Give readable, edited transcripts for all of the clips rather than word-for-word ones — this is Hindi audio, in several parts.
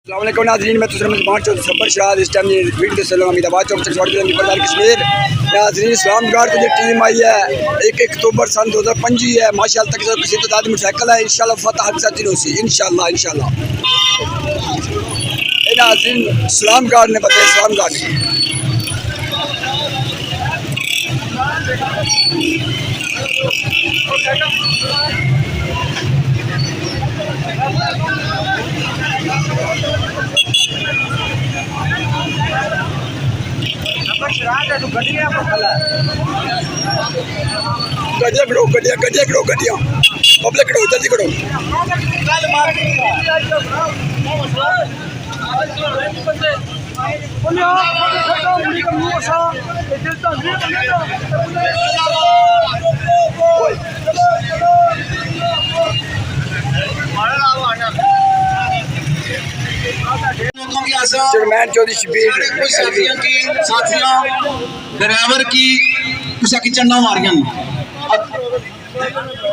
अस्सलामुअलैकुम नाज़रीन, मैं सबर शराद इस टाइम वीडियो से अमीदाबाद चौक कश्मीर नाज़रीन। इस्लामगढ़ की टीम आई है 1 अक्टूबर सन 2025 है। माशाअल्लाह तक किसी तादाद मोटरसाइकिल है। इंशाल्लाह फतह हक सच्ची होसी इंशाल्लाह नाज़रीन। इस्लामगढ़ ने बताया इस्लामगढ़ गड्डियाँ करो गड्डियाँ पब्लिक करो जल्दी करो। ड्राइवर की कुछ चंडा मारिया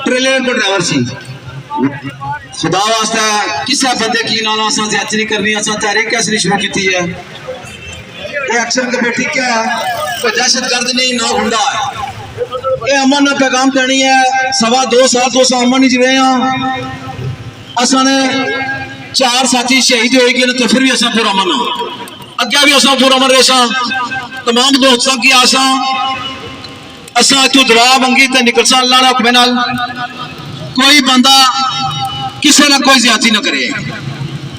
ट्रेलर को ड्राइवर सी खुदा वास्ता किसी बंदे की नाल ज्यादती नहीं करनी। तहरीक कैसे शुरू की है एक्शन कमेटी क्या है, कोई दहशतगर्द नहीं ना गुंडा है। ये अमन ने पैगाम देनी है। 2.25 साल तो अमन ही जिवे असा ने 4 साथी शहीद होएगी तो फिर भी असा पूरा अमन अगे भी असा पूरा अमन रेसा। तमाम दोस्तों की आसा असा इतों दुआ मंगी तो निकल सा अल्लाह हुक्म नाल। कोई बंदा किसी ना कोई ज्यादती ना करे।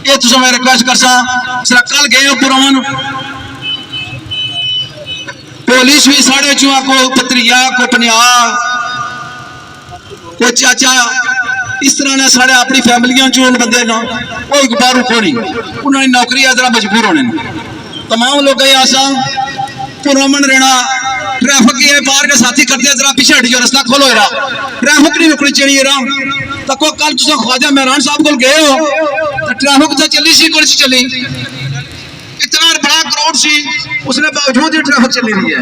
ये तुझे मैं रिक्वेस्ट कर सा। कल गए हो पुरमन पुलिस भी साढ़े चुआ को पत्रिया को पनिया को चाचा इस तरह ने साढ़े अपनी फैमिलियां चो बंदे ना कोई बारू खोनी उन्होंने नौकरी जरा मजबूर होने। तमाम लोग आसा पुरमन रहना ट्रैफिक ये बाहर के साथी करते जरा पीछे हटियो रास्ता खोलो रहा ट्रैफिक नहीं रुकनी चाहिए रहा। तो कल तुम ख्वाजा मेहरान साहब को गए हो तो ट्रैफिक तो चली सी कोई चली इतना बड़ा क्राउड सी उसने बावजूद ही ट्रैफिक चली रही है।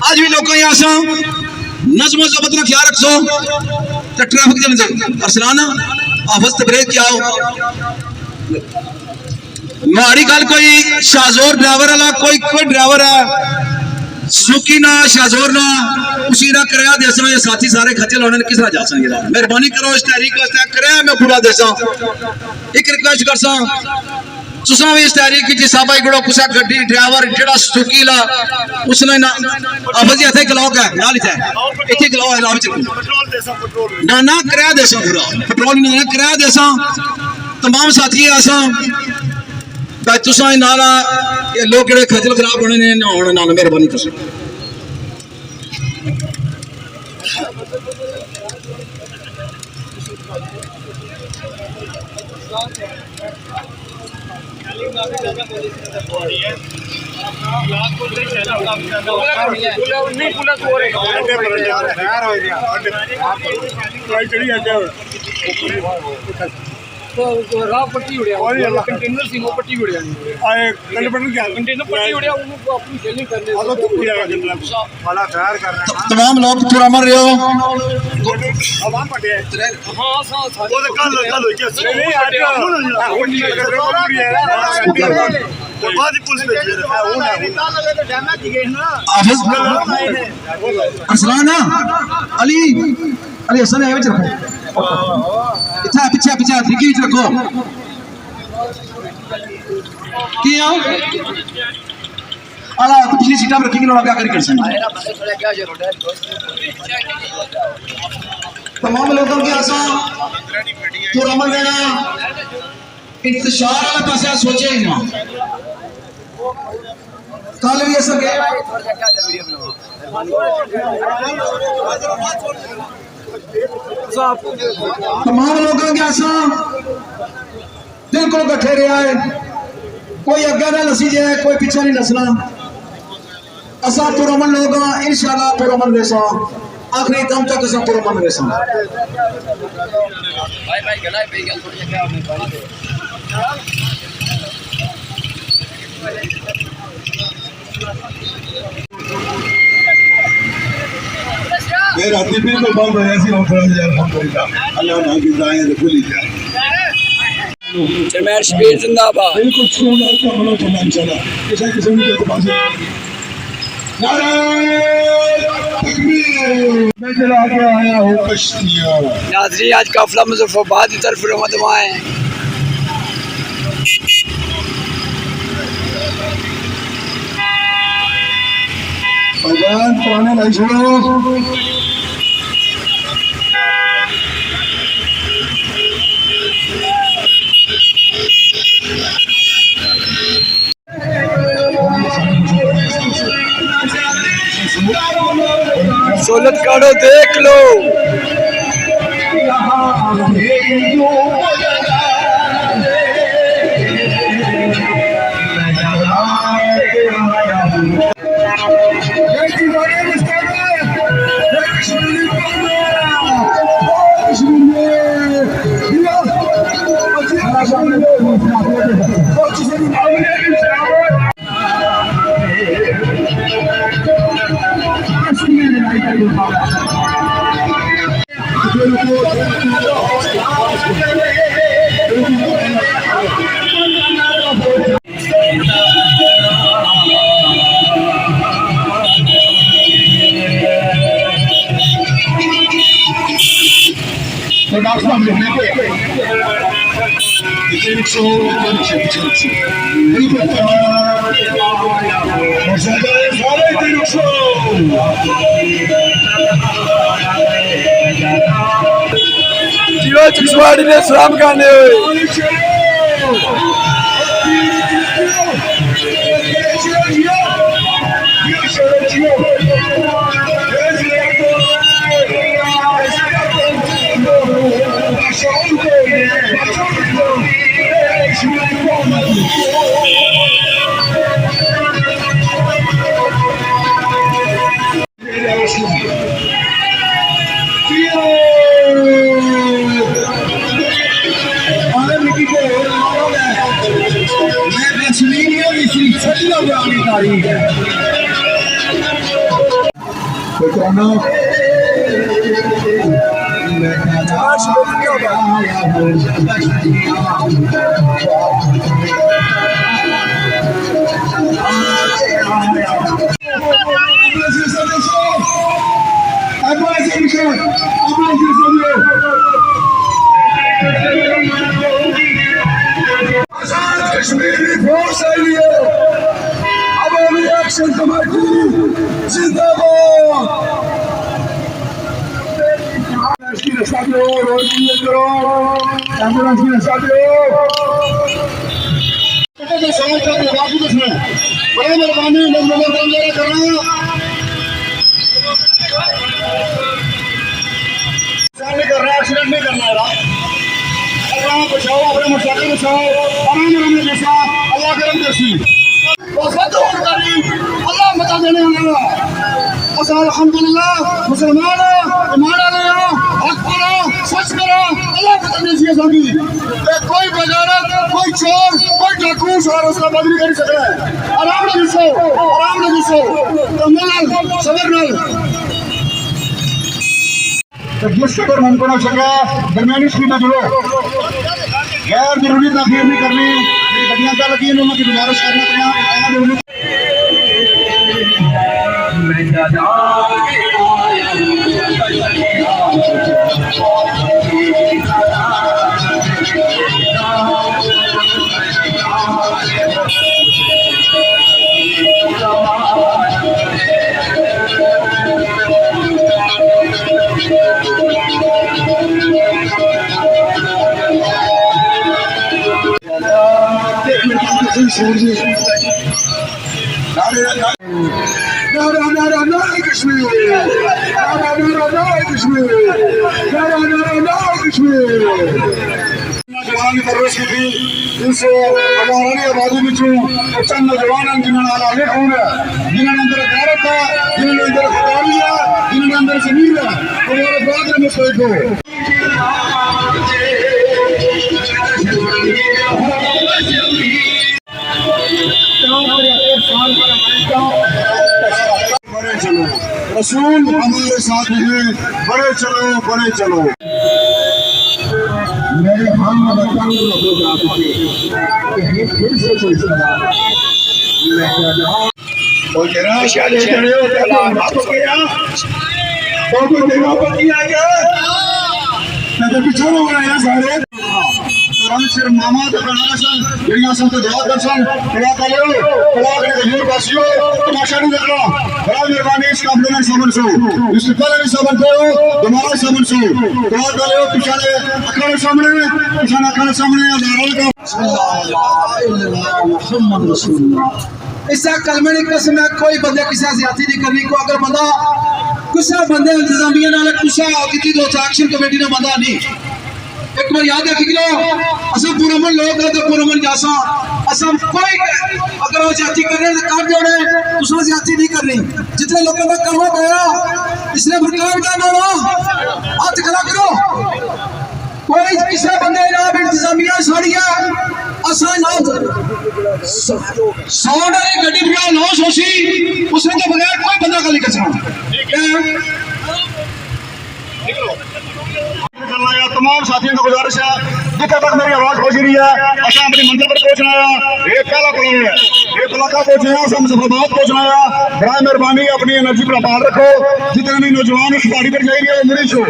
आज भी लोग आसा नज्म जबत का ख्याल रखो तो ट्रैफिक चलने असलाना आफस ब्रेक क्या हो माड़ी गल कोई शाहजोर ड्राइवर वाला कोई ड्राइवर है सुखी ना शाहजोर ना उसी ना कराया देसा। ये साथी सारे खचल होने किस जा सकेंगे। मेहरबानी करो इस तहरीक वास्ते कराया मैं पूरा देसा। एक रिक्वेस्ट कर सा तुसा भी इस तहरीक की साबाई गड़ो कुसा गड्डी ड्राइवर जेड़ा सुखी ला उसने ना अबजी इथे गलौक है नाल इथे इथे गलौक है नाम चल पेट्रोल देसा ना ना कराया देसा पूरा पेट्रोल ना कराया देसा। तमाम साथी आसा तुसा नाला ये लोग जेड़े खजल खराब होने ने ना होने नाल मेहरबानी तुसा राह पट्टी उड़िया कंटेनर सी वो पट्टी उड़िया आए कंटेनर पट्टी उड़िया उनको अपनी सेलिंग करने वाला तैयार करना। तमाम लोग पूरा मर रहे हो हवा पटे हां साथ वो कल हो गया नहीं बाद पुलिस में वो ना तो डैमेज गए ना असलाना अली अली हसन है रखो इतना पीछे पीछे डिग्गी रखो क्या अला तो पिछली सीटा में रखेंगे लोग क्या कर सकते। तमाम लोगों की आशा पूरा मन देना इंतजार वाला पासा सोचे ही ना कल भी ऐसा गया तमाम लोगों की आशा बिल्कुल कट्ठे रहा है। कोई अगे ना नसी जाए कोई पीछे नहीं नसना। असा पुरमन लोग इंशाल्लाह पुरमन देसा आखिरी दम तक असा पुरमन देसा। मेरा बिल्कुल बंद हो ऐसी अल्लाह ना की जाए तो खुली जाए। चेयरमैन शबीर जिंदाबाद। बिल्कुल सुंदर का बनो तो मैं चला किसी किस्म की एतबाजी नारे तकबीर मैं चला के आया हूँ कश्तियाँ नाज़रीन आज काफिला मुजफ्फराबाद की तरफ रवाना है। भगवान पुराने नहीं छोड़ो सोलत काढ़ो देख लो। जियो चिक्सवाड़ी ने सलाम गाने हुए। कश्मीरी फोर्स आई है अवामी एक्शन कमेटी जिंदाबाद। की रस्ता दो रोड क्लियर करो एम्बुलेंस की रस्ता दो समझ कर बाकी कुछ नहीं बड़े मेहरबानी नंबर करना नहीं कर रहा एक्सीडेंट नहीं करना है अपना बचाओ अपने मोटरसाइकिल बचाओ आराम आराम से जैसा अल्लाह करम जैसी अल्लाह मता देने वाला अल्हम्दुलिल्लाह मुसलमान ईमान वाले हक करो सच करो अल्लाह मता देसी सभी कोई बगारत कोई चोर कोई डाकू और उसका बदली कर सकता है आराम से तो मिलल सबर नल जिस कदर मुमकिन हो सके दरमियानी स्पीड में जुड़ो गैर जरूरी तकलीफ नहीं करनी गड्डियां क्या लगी उनकी गुजारिश करना आबादी में चंद नौजवान जिन्होंने आगे खून है जिन्होंने अंदर गैरत है जिन्होंने अंदर खुदारी है जिन्होंने अंदर जमीन है हमारे बाद में मुस्तैद हो बड़े चलो रसूल हमारे साथ हैं बड़े चलो मेरे हम फिर से कोई सलाम और तेरा अच्छा, क्या अच्छा। करे हो तो क्या तो कोई देखा पति आ गया मैं तो पीछे हो गया सारे सिर मामा तो बनाना सन ਜਿਹੜੀਆਂ ਸਭ ਤੋਂ ਦੁਆ ਕਰ ਸਨ ਦੁਆ ਕਰ ਲਿਓ ਦੁਆ ਕਰਕੇ ਹਜ਼ੂਰ ਪਾਸਿਓ ਤਮਾਸ਼ਾ ਨਹੀਂ ਦੇਖਣਾ ਬੜਾ ਮਿਹਰਬਾਨੀ ਇਸ ਕਾਬਲੇ ਨਾਲ ਸ਼ਾਮਲ ਸੋ ਇਸ ਤੋਂ ਪਹਿਲੇ ਵੀ ਸ਼ਾਮਲ ਕਰੋ ਦੁਬਾਰਾ ਸ਼ਾਮਲ ਸੋ ਦੁਆ ਕਰ ਲਿਓ ਪਿਛਲੇ ਅੱਖਾਂ ਦੇ ਸਾਹਮਣੇ ਪਿਛਲੇ ਅੱਖਾਂ ਦੇ ਸਾਹਮਣੇ ਹਜ਼ਾਰਾਂ ਦਾ ਮੁਹੰਮਦ रसूलुल्लाह इसका कलमे की कसम है कोई बंदे किसी ज्यादती नहीं करनी को अगर बंदा गुस्सा बंदे इंतजामिया नाल गुस्सा की तो एक्शन कमेटी ने बंदा नहीं एक बार याद रख लो असम पुरमन लोग है तो पुरमन जासा असम कोई अगर वो जाति कर रहे हैं काट जोड़े दूसरा जाति नहीं करनी जितने लोगों का काम गया इसलिए मुकाम का बोलो हाथ खड़ा करो कोई किसी बंदे ना इंतजामिया साड़िया असा ना साउंड वाली गड्डी बिना नो सोची उसने तो बगैर कोई बंदा गल नहीं कर सकता तमाम साथियों को गुजारिश है जितने तक मेरी आवाज पहुंच रही है अच्छा अपनी मंजिल पर पहुंचना है ये पहला कदम है ये इलाका पहुंचना है मुजफ्फराबाद पहुंचना है बड़ा मेहरबानी अपनी एनर्जी पर बहाल रखो जितने भी नौजवान इस गाड़ी पर जा रही हो मुड़ी छो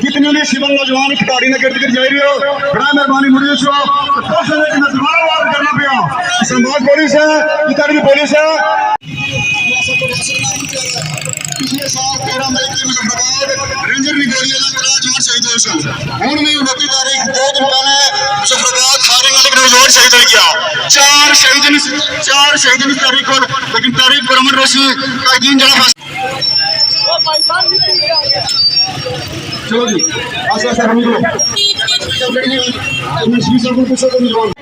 जितने भी सिविल नौजवान इस गाड़ी ने गिरद गिर जा रही हो बड़ा मेहरबानी मुड़ी छो दोबारा वार करना पिया समाज पुलिस है जितने भी पुलिस है पिछले साल 13 मई को मुजफ्फराबाद रेंजर की गोलियां लगकर जवान शहीद हुए सन हुण भी 29 तारीख 2 दिन पहले मुजफ्फराबाद फायरिंग वाले नौजवान शहीद हो गया चार शहीद इस तारीख को लेकिन तारीख पर अमर रसी का दिन जरा चलो जी आस्ते आस्ते हम लोग श्री सर को पूछो तो नौजवान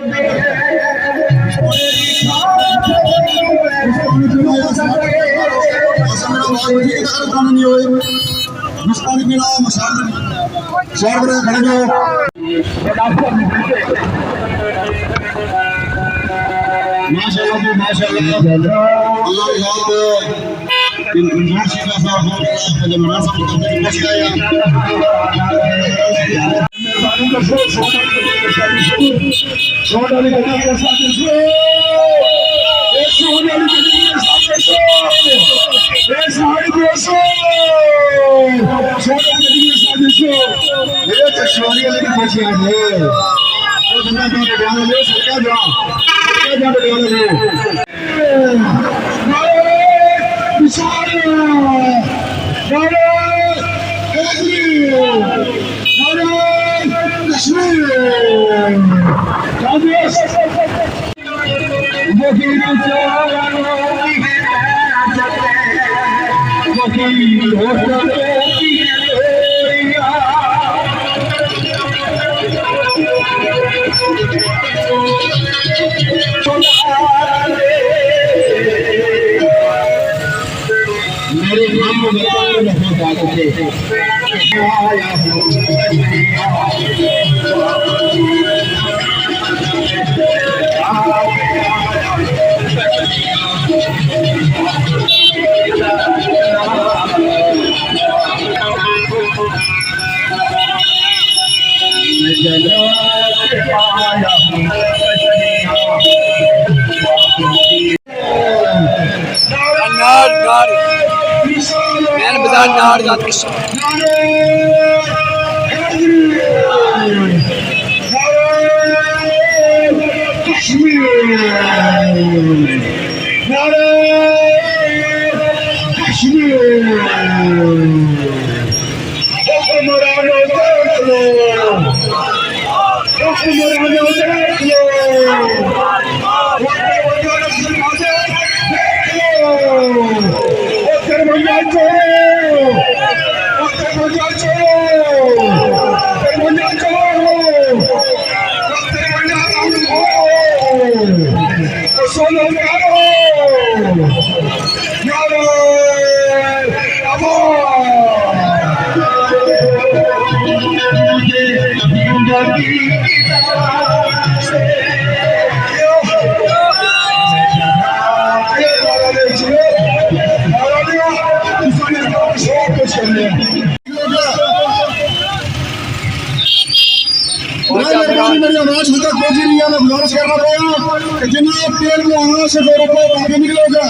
मेरी आवाज तक पहुंची नहीं है मैं गुजारिश कर रहा हूँ जनाब तेल को आना से दो रुपये बाकी निकलोगे,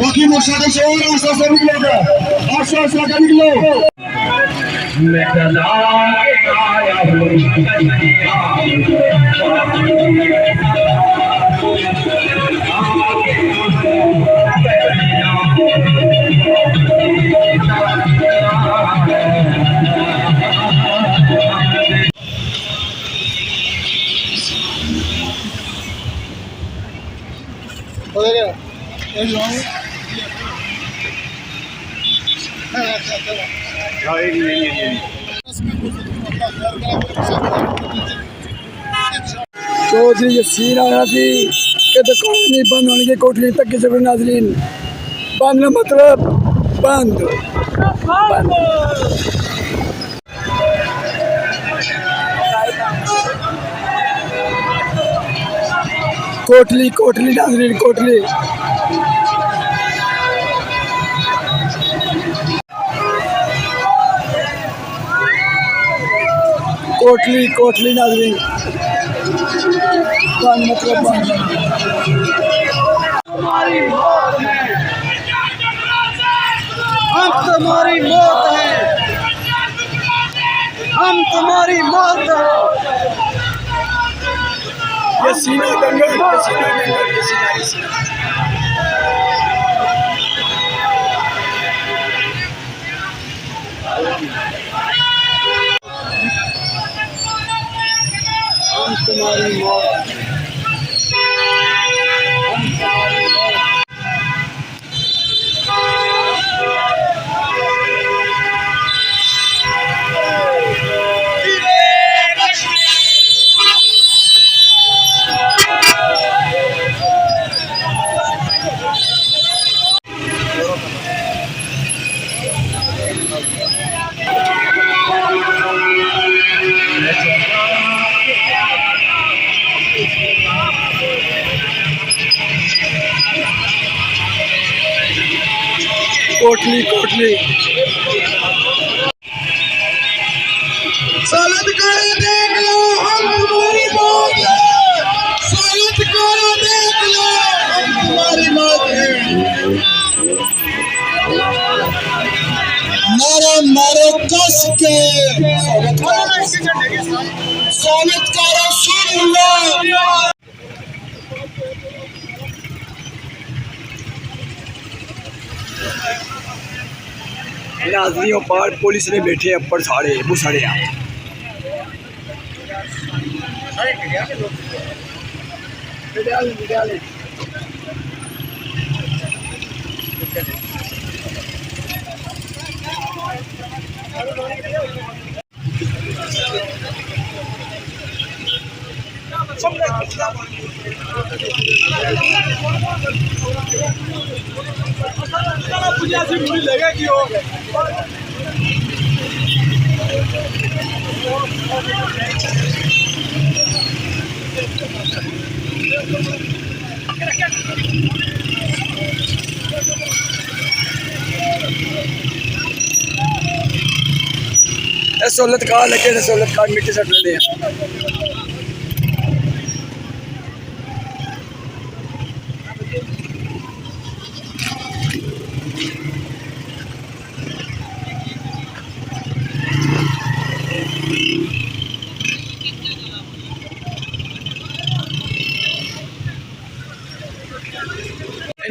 बाकी मोटरसाइकिल से और आस्ता से निकलोगे, आस्ता आस्ता का निकलो। मैं चला के आया हूँ चौधरी यसीन आया थी कि दुकान नहीं बंद होने की कोठरी तक की जबर नाजरीन बंद मतलब बंद कोटली कोटली नाजरीन कोटली कोटली कोटली नाजरीन बंद मतलब बंद हम तुम्हारी मौत है, हम तुम्हारी मौत है। यसीना दंगल यसीना दंगल यसीना यसीना हम तुम्हारी मौत कोटली कोटली सालत करो देख लो हम तुम्हारी मौत है, सालत करो देख लो हम तुम्हारी मौत है। मारो मारो कस के सालत करो सुन लो। नाजरियों पर पुलिस ने बैठे अपर साड़े वो साड़े यहाँ सहूलत कार लगे सहूलत कार मिट्टी सट लेते हैं।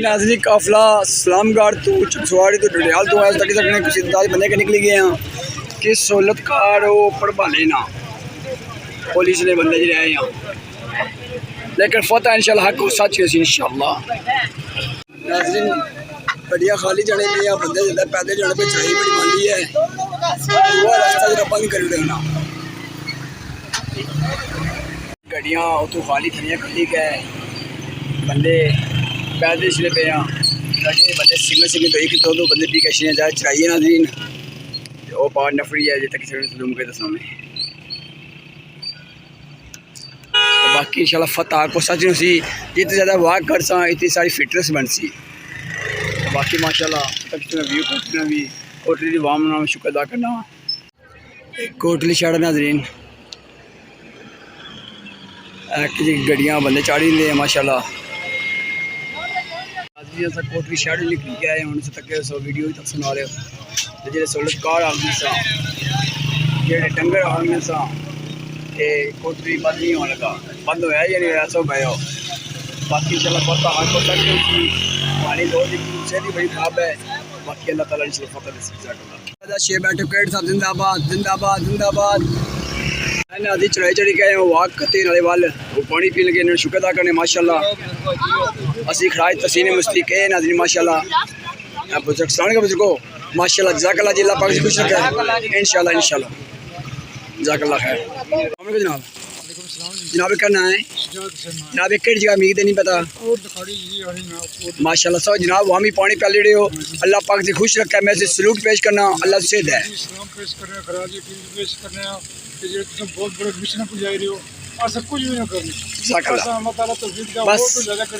नाजरी काफिला सलामगढ़ तो चकसवाड़ी तो डडियाल तो आज तक सकने कुछ बंदे के निकली गए हैं कि सहूलत कार वो पढ़वा लेना पुलिस ने बंदे जो रहे यहाँ लेकिन फतेह इंशाल्लाह हक सच है इंशाल्लाह। नाजरीन गड्डियाँ खाली जाने पे या बंदे ज़्यादा पैदल जाने पे चाहिए बड़ी माली है वो रास्ता जरा बंद कर देना गड्डियाँ तो खाली थनिया खड़ी गए बंदे पैदल चले पे हैं बंदे सिंगल सिंगल तो एक दो बंदे भी कैसे जाए चाहिए नाजरीन वो बाहर नफरी है जितना किसी ने के दसा में तो बाकी इंशाल्लाह फतह को सच सी जितनी ज़्यादा वाक कर सा इतनी सारी फिटनेस बन सी तो बाकी माशाल्लाह व्यू कोटली भी कोटली वाम नाम शुक्र अदा करना कोटली शहर नाजरीन गड्डियाँ बंदे चाड़ी दे माशाल्लाह। कोटरी शैड निकली के आए हूँ तक सो वीडियो तक सुना रहे हो जो सोलतकार आदमी सा जेडे डंगर आदमी सा ये कोटरी बंद नहीं होने लगा, बंद होया या नहीं होया सो भयो। बाकी चला पता हर को तक हमारी दो दिन से भी बड़ी खराब है। बाकी अल्लाह ताला ने फतह नसीब शेर बैठो केट साहब जिंदाबाद जिंदाबाद जिंदाबाद। नदी चढ़ाई चढ़ी गए वाक करते नाले वाल वो पानी पी लगे इन्होंने शुक्र अदा करने माशाल्लाह। असी खराज तसीने मुस्ती के नाज़रीन माशाल्लाह बुजुर्गस्तान का बुजुर्गो माशाल्लाह जज़ाकल्लाह जिला पाक से खुश रखा है इंशाल्लाह इंशाल्लाह जज़ाकल्लाह खैर। जनाब जनाब करना है जनाब एक जगह मीर नहीं पता माशाल्लाह सब जनाब वहाँ भी पानी प्याले रहे हो अल्लाह पाक से खुश रखा है। मैं से सलूट पेश करना अल्लाह से है बहुत बड़े मिशन पुजारी रहे हो और सब कुछ भी ना करनी बस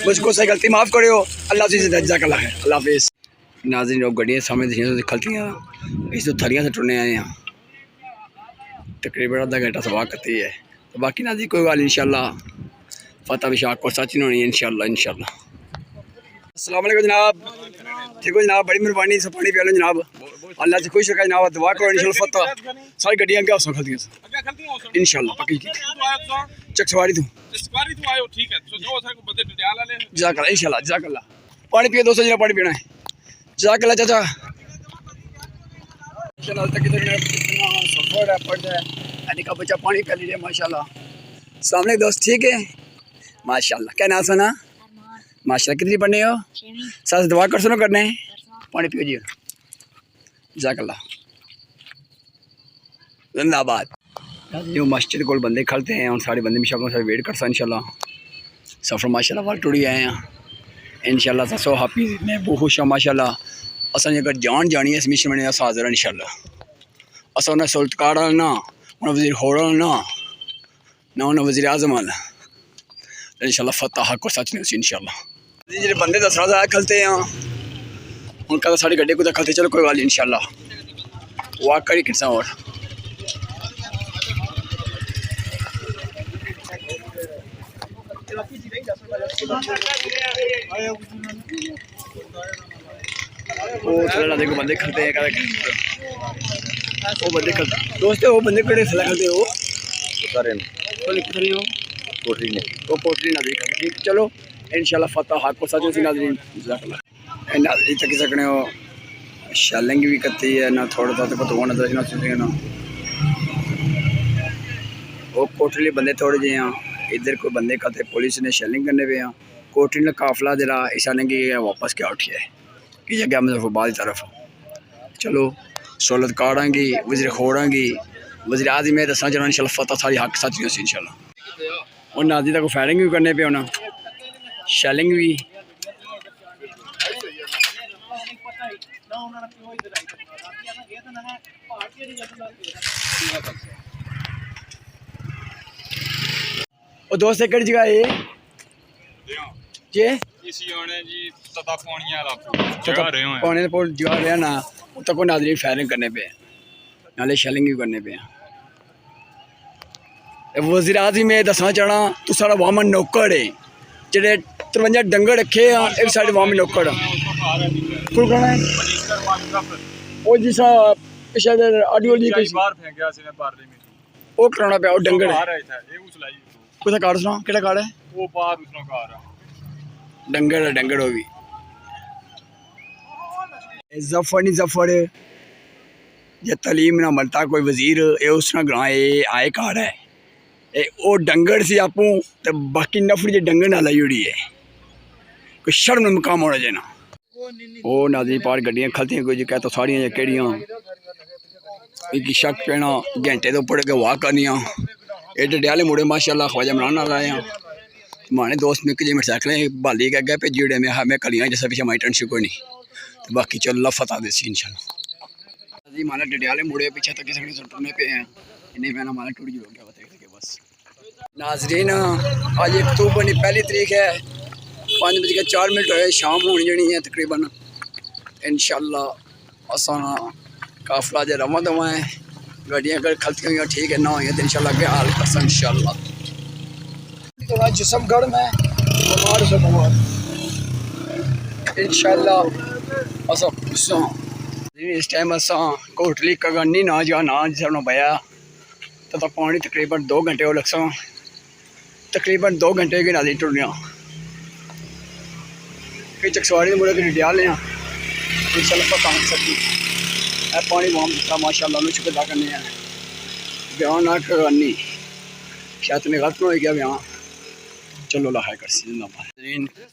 मुझको से गलती माफ़ करो अल्लाह से जज़ाकल्लाह है। अल्लाह हाफिज़। नाज़रीन लोग गड्डियाँ सामने खलती हैं इस तो थलियाँ से टुरने आए हैं तकरीबन आधा घंटा सवा करती है। तो बाकी नाज़रीन कोई गल इंशाल्लाह फतह विशाख को सच नहीं होनी है इंशाल्लाह इंशाल्लाह। अस्सलाम वालेकुम जनाब ठीक हो जनाब बड़ी मेहरबानी से पानी पिया लो जनाब अल्लाह से खुश रखा जनाब दुआ करो इंशाल्लाह फतह सारी गड्डियाँ क्या खलती इंशाल्लाह पक्की चकसवारी तू जज़ाकल्लाह इंशाल्लाह जज़ाकल्लाह। पानी पियो दोस्तों जनाब पानी पीना है जज़ाकल्लाह चाचा। सफ़र है पढ़ है यानी का बच्चा पानी पी लीजिए माशाल्लाह। सामने दोस्त ठीक है माशाल्लाह क्या नाम सुना माशाल्लाह कितनी पढ़ने हो साथ दुआ कर सुनो करने पानी पियो जी जज़ाकल्लाह जिंदाबाद। जो मस्जिद को बंदे खड़ते हैं और सारे बंदे मिशाकों से वेट कर सा इंशाल्लाह। सफ़र माशाल्लाह वाल टुड़ी आए हैं इंशाल्लाह सो हैप्पी मैं बहुत खुश हूँ माशाल्लाह। असां अगर जान जानी है इस मिशन में अस हाज़िर इंशाल्लाह। असां उन्हें सुल्तकार ना उन्हें वज़ीर होड़ा ना उन्हें वज़ीर आज़म इंशाल्लाह फतह हक और सच नहीं उसी इंशाल्लाह। जो बंदे दसरा खलते हैं उनका तो साड़ी गड्ढे को खलते चलो कोई गल इंशाल्लाह वाक करी किसा और देखो बंदे खलते हैं वो बंदे खलते दोस्त वो बंदे कड़े सला खलते हो कोटरी ने वो कोटरी ना देखा ठीक चलो इंशाल्लाह फतह हक को सच उसी नाज़रीन जज़ाकल्लाह। नाज़रीन तक सकने हो शैलिंग भी करती है ना थोड़ा सा तो होना दस ना ना वो कोटरी बंदे थोड़े जे हैं इधर कोई बंदे खाते पुलिस ने शैलिंग करने पे हैं कोटरी ने काफला जरा ऐसा नहीं कि वापस क्या उठिए कि जगह मुजफ्फराबाद की तरफ चलो सहूलत काटांगी वज़ीर खोड़ांगी वज़ीर आज़म में दसा चलो इंशाल्लाह फतह सारी हक सच नहीं इंशाल्लाह। और नाज़ी तक फायरिंग भी करने पे होना शैलिंग भी और दोस्त एक जगह है जे पौने जगह रहा ना तक नाज़रीन फायरिंग करने पे नाले शैलिंग भी करने पे वज़ीर आज़म में दसना चाहना तू सारा वामन नौकर है जेडे 53 डंगर रखे हैं एक साइड वामन नौकर वो जिसा पिछले ऑडियो लीक वो कराना पे डंगर कुछ कार्ड सुना केड़ा कार्ड है वो बाहर उसना कार्ड डंगर डंगर हो भी जफर नहीं जफर जे तलीम ना मलता कोई वजीर ये उसना ग्रां आए कार्ड है वो डंगर से आपू तो बाकी नफरी जो डंगर ना लाई उड़ी है कोई शर्म मुकाम होना चाहिए वो नाज़रीन पार गड्डियाँ खलती कोई जो कहता सारियां केड़ियां एक शक पैना घंटे तो पड़ के वाह करनियाँ एडे डयाले मुड़े माशाल्लाह ख्वाजा इमरान नाल आए हैं माने दोस्त में जी मोटरसाइकिल बाली के अगे भेजी उड़े मैं कलियाँ जैसा पीछे माई टेंशन कोई नहीं तो बाकी चल फतह देसी इंशाल्लाह जी माना डडियाले मुड़े पीछे तक किसी टूटने पे हैं इन्हें मैंने माना टूट हो गया बताइए कि बस। नाज़रीन आज 1 अक्टूबर की पहली तारीख है 5:04 होए शाम होनी जनी है तकरीबन इंशाल्लाह असा काफला जो रवा दवा है गाड़ियाँ अगर खलती हुई ठीक है ना हुई तो इंशाल्लाह के हाल करसा इंशाल्लाह। थोड़ा जिस्म गर्म है, बीमार से बीमार इंशाल्लाह असा इस टाइम असा कोटली कगनी ना जा ना जिसने बया तो पानी तकरीबन 2 घंटे हो लगसा, तकरीबन 2 घंटे की नाली टुरनिया फिर चकसवाड़ी मुड़े के डिया लिया इंशाल्लाह पता नहीं सकती है पानी वहाँ दिखा माशाल्लाह शुक्र अदा करने हैं ब्याह ना करनी शायद में गलत हो गया ब्याह चलो ला है कर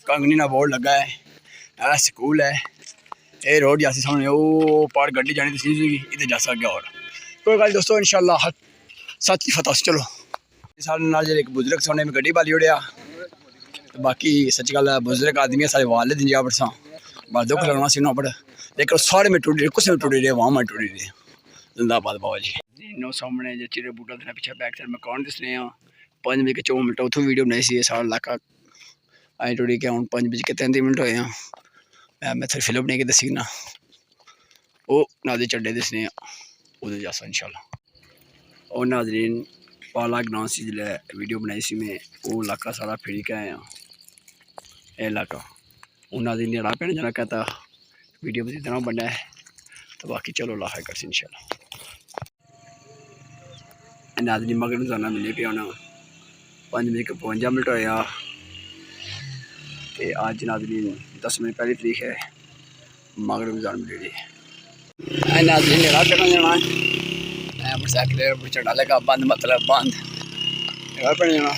कंगनी ना बोर्ड लगा है स्कूल है ये रोड जैसे सामने वो पार गड्डी जानी थी इधर जा सक गया और कोई गल दोस्तों इंशाल्लाह सच की फतह चलो सारे एक बुजुर्ग सोने में गड्डी वाली उड़िया तो बाकी सच गल बुजुर्ग आदमी सारे वाले दिन जा बरसा बस दुख लगना सी ना बड़ा लेकिन सारे में टूटी कुछ में टूटी रहे वहाँ में टूटी रहे जिंदाबाद बाबा जी नो सामने जो चिरे बूटा देना पीछे बैक साइड मकान दिसने 5 बजे के 4 मिनट उतो वीडियो बनाई सी सारा इलाका अं टुड़ी के हूँ 5 बजे के 33 मिनट होए हैं मैं फिर फिल्म बना के दसी ना वो नादे चड्डे दसने उधर जासा इंशाल्लाह और नाजरीन पाला ग्रां से जिले वीडियो बनाई सी मैं वो इलाका सारा फिरी के आया ये इलाका उन्होंने नेड़ा पैने जना कहता वीडियो भी इतना बना है तो बाकी चलो ला है कर इंशाल्लाह नाजरीन मगर जाना मिले पे आना 5 बजे के 52 मिनट होया ते आज नाजरीन 10 मिनट पहली तरीक है मगर जान मिले नाजरीन नेड़ा पैना जाना मोटरसाइकिल चढ़ा लगा बंद मतलब बंद पैने जाना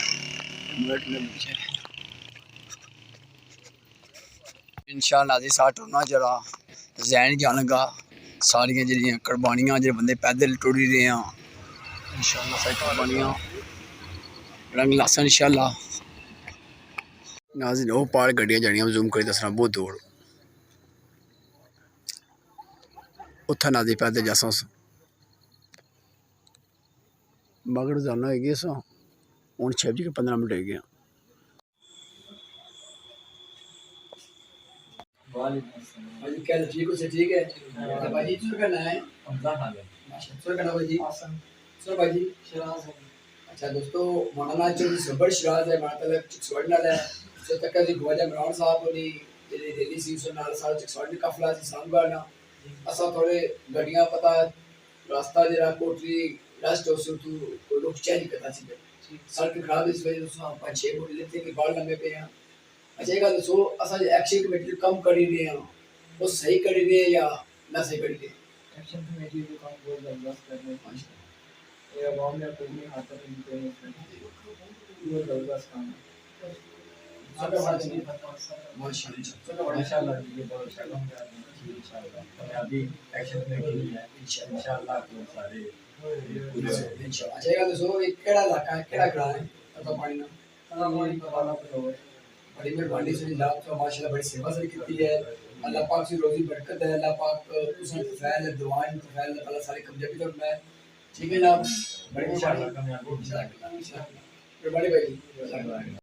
इंशाल्लाह जी साठ होना जरा जैन जान लगा सारियां जी कुर्बानियां जो बंदे पैदल टुरी रहे हैं इंशाल्लाह सारी कुर्बानियां रंग लासा इंशाल्लाह नाज़रीन वो पार गड्डियां जानियां जूम कर दसना बहुत दूर उत्थे नाज़रीन पैदल जासा मगर जाना है गया सा हूँ 6 बजे के 15 मिनट हो गया ठीक है ठीक है भाजी तो करना है करना भाजी सर भाजी अच्छा दोस्तों मौलाना चौधरी सबर शिराज है मतलब चकसवाड़ी नाल है सो तक जी गवाजा इमरान साहब ने जेडी दिल्ली सी सो नाल सारा चकसवाड़ी काफला सी सामगा ना असा थोड़े गड्डियां पता रास्ता जरा कोटली रास्ट हो सो तू कोई लोग चेंज करता सी सड़क खराब इस वजह से 5-6 बोल लेते कि बाल लंबे पे हैं अच्छा एक गल सो असा एक्शन कमेटी कम करी रहे हैं वो सही करी रहे हैं या ना सही करी रहे एक्शन कमेटी जो काम बहुत जबरदस्त कर रहे हैं ये अवाम ने अपनी हाथ में दी है वो जबरदस्त काम है माशाल्लाह ये बहुत इंशाल्लाह अभी एक्शन में की है इंशाल्लाह तो सारे इंशाल्लाह अच्छा एक गल सो केड़ा इलाका है केड़ा ग्राम है तो पानी ना पानी का वाला तो बड़ी मेहरबानी से जनाब तो माशाल्लाह बड़ी सेवा से की है अल्लाह पाक से रोजी बरकत है अल्लाह पाक उसने फैल दुआएं फैल अल्लाह सारे कब्जे भी करना है ठीक है ना बड़ी इंशाल्लाह कामयाबी इंशाल्लाह बड़ी भाई